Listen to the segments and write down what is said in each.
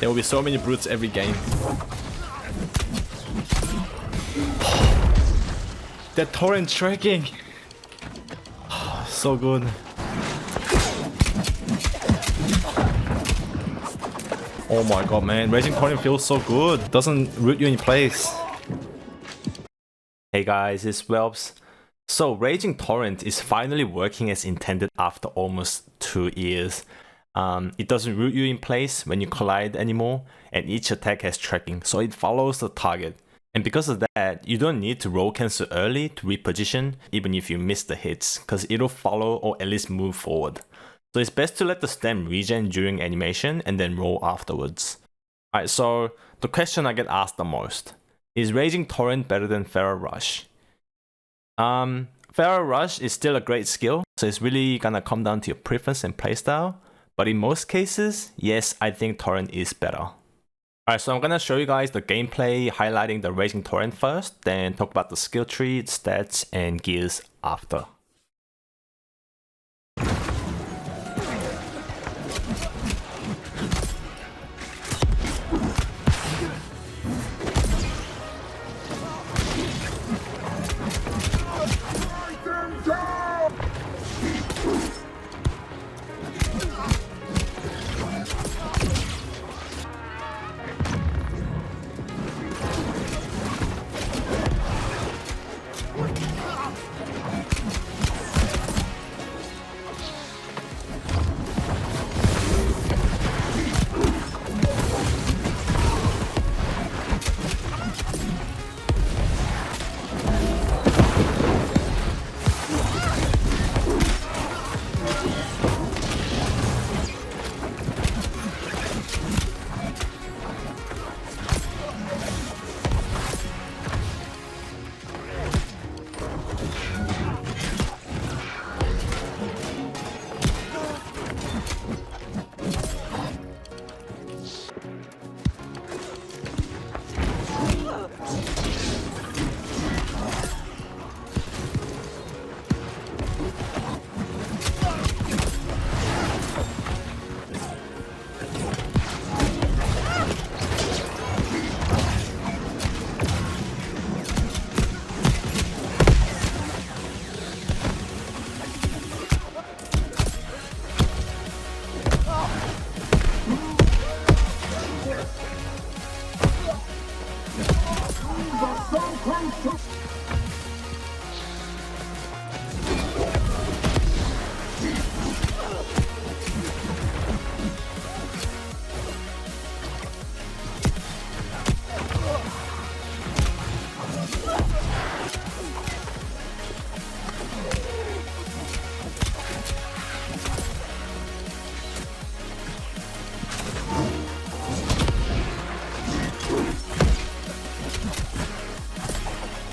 There will be so many brutes every game. That torrent tracking. So good. Oh my god, man. Raging Torrent feels so good. Doesn't root you in place. Hey guys, it's Welps. So Raging Torrent is finally working as intended after almost 2 years. It doesn't root you in place when you collide anymore, and each attack has tracking, so it follows the target. And because of that, you don't need to roll cancel early to reposition, even if you miss the hits, because it'll follow or at least move forward. So it's best to let the stem regen during animation and then roll afterwards. Alright, so the question I get asked the most, is Raging Torrent better than Feral Rush? Feral Rush is still a great skill, so it's really gonna come down to your preference and playstyle. But in most cases, yes, I think Torrent is better. Alright, so I'm gonna show you guys the gameplay highlighting the Raging Torrent first, then talk about the skill tree, stats, and gears after.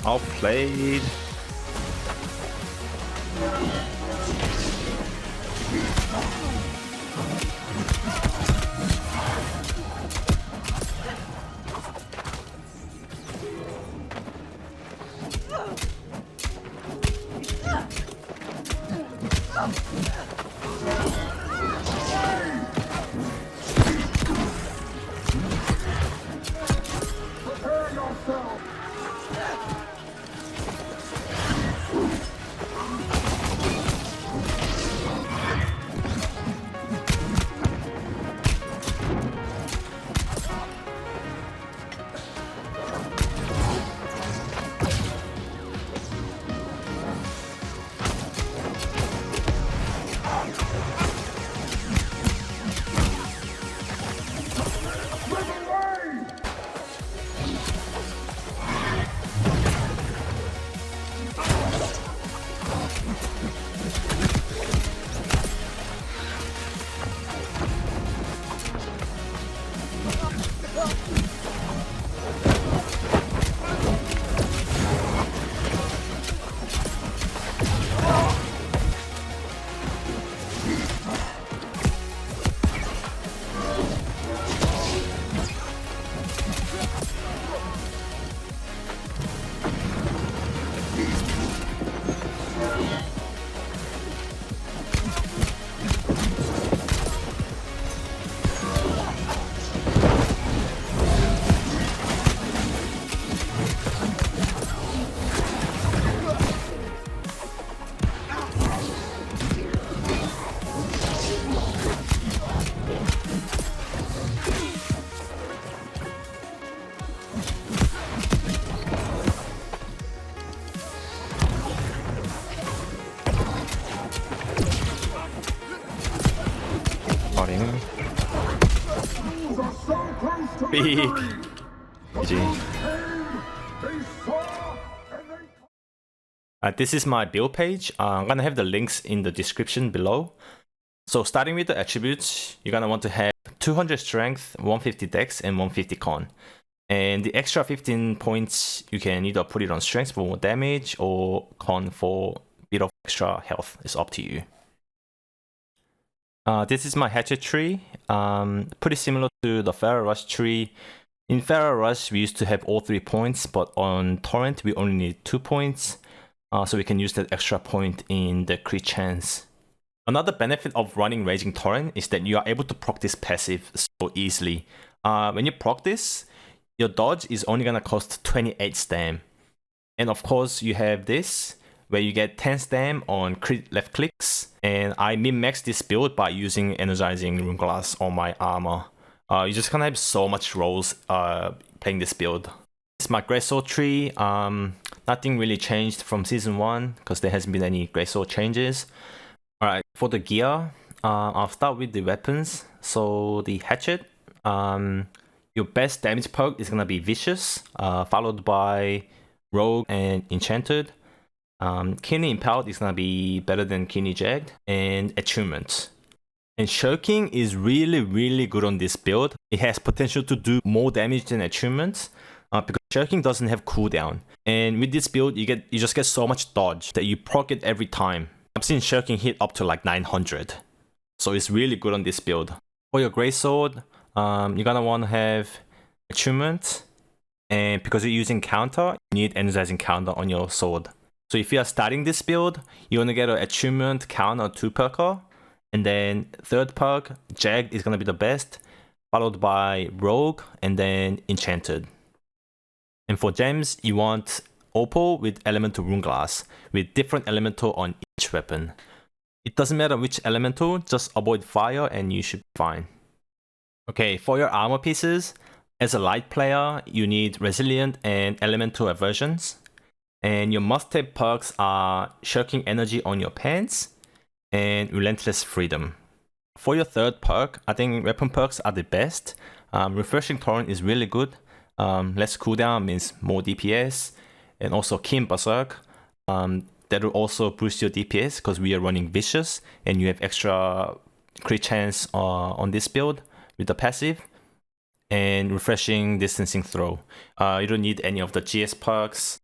Outplayed. Big. GG. This is my build page. I'm gonna have the links in the description below. So starting with the attributes, you're gonna want to have 200 strength, 150 dex, and 150 con. And the extra 15 points, you can either put it on strength for more damage or con for a bit of extra health. It's up to you. This is my Hatchet tree. Pretty similar to the Pharaoh Rush tree. In Pharaoh Rush, we used to have all 3 points, but on Torrent, we only need 2 points. So we can use that extra point in the crit chance. Another benefit of running Raging Torrent is that you are able to proc this passive so easily. When you proc this, your dodge is only gonna cost 28 stam. And of course, you have this, where you get 10 stam on crit left clicks. And I min-maxed this build by using Energizing Rune Glass on my armor. You just gonna have so much rolls playing this build. It's my Greatsword tree. Nothing really changed from season 1 because there hasn't been any Greatsword changes. Alright, for the gear, I'll start with the weapons. So the Hatchet, your best damage perk is gonna be Vicious, followed by Rogue and Enchanted. Keenly Impaled is gonna be better than Keenly Jagged, and Attunement. And Shirking is really good on this build. It has potential to do more damage than Attunement, because Shirking doesn't have cooldown. And with this build, you just get so much dodge that you proc it every time. I've seen Shirking hit up to like 900. So it's really good on this build. For your Greatsword, you're gonna want to have Attunement. And because you're using counter, you need Energizing counter on your sword. So if you are starting this build, you want to get an Attunement counter 2 perker. And then third perk, Jagged is gonna be the best, followed by Rogue and then Enchanted. And for gems, you want Opal with Elemental Rune Glass, with different Elemental on each weapon. It doesn't matter which Elemental, just avoid fire and you should be fine. Okay, for your armor pieces, as a light player, you need Resilient and Elemental Aversions. And your must-have perks are Shirking Energy on your pants and Relentless Freedom. For your third perk, I think weapon perks are the best. Refreshing Torrent is really good. Less cooldown means more DPS. And also Keen Berserk. That will also boost your DPS because we are running Vicious and you have extra crit chance on this build with the passive. And Refreshing Distancing Throw. You don't need any of the GS perks.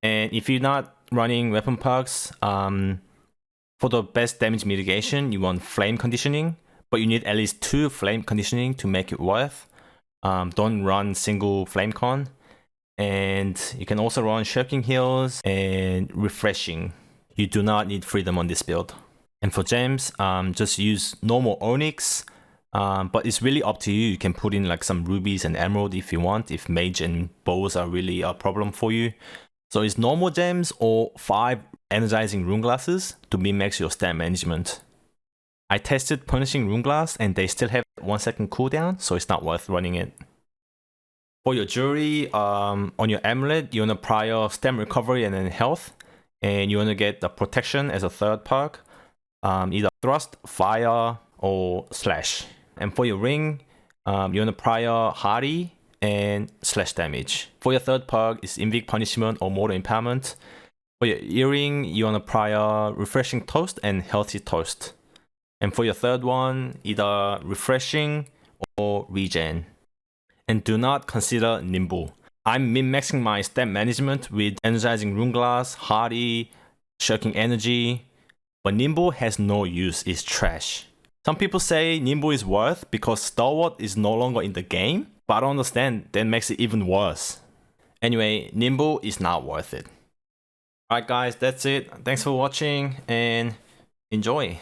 And if you're not running weapon perks, for the best damage mitigation, you want Flame Conditioning, but you need at least 2 Flame Conditioning to make it worth. Don't run single Flame Con. And you can also run Shirking Heals and Refreshing. You do not need Freedom on this build. And for gems, just use normal Onyx, but it's really up to you. You can put in like some Rubies and Emerald if you want, if Mage and Bows are really a problem for you. So it's normal gems or 5 Energizing Rune Glasses to min-max your stat management. I tested Punishing Rune Glass and they still have 1 second cooldown, so it's not worth running it. For your jewelry, on your amulet, you want to prior stam recovery and then health. And you want to get the protection as a third perk. Either thrust, fire, or slash. And for your ring, you want to prior hardy and slash damage. For your third perk is Invict Punishment or Mortal Empowerment. For your earring, you want to prior Refreshing Toast and Healthy Toast. And for your third one, either Refreshing or Regen. And do not consider Nimble. I'm min-maxing my stat management with Energizing Rune Glass, Hardy, Shirking Energy, but Nimble has no use, it's trash. Some people say Nimble is worth because Stalwart is no longer in the game, but I don't understand, that makes it even worse. Anyway, Nimble is not worth it. Alright guys, that's it. Thanks for watching and enjoy.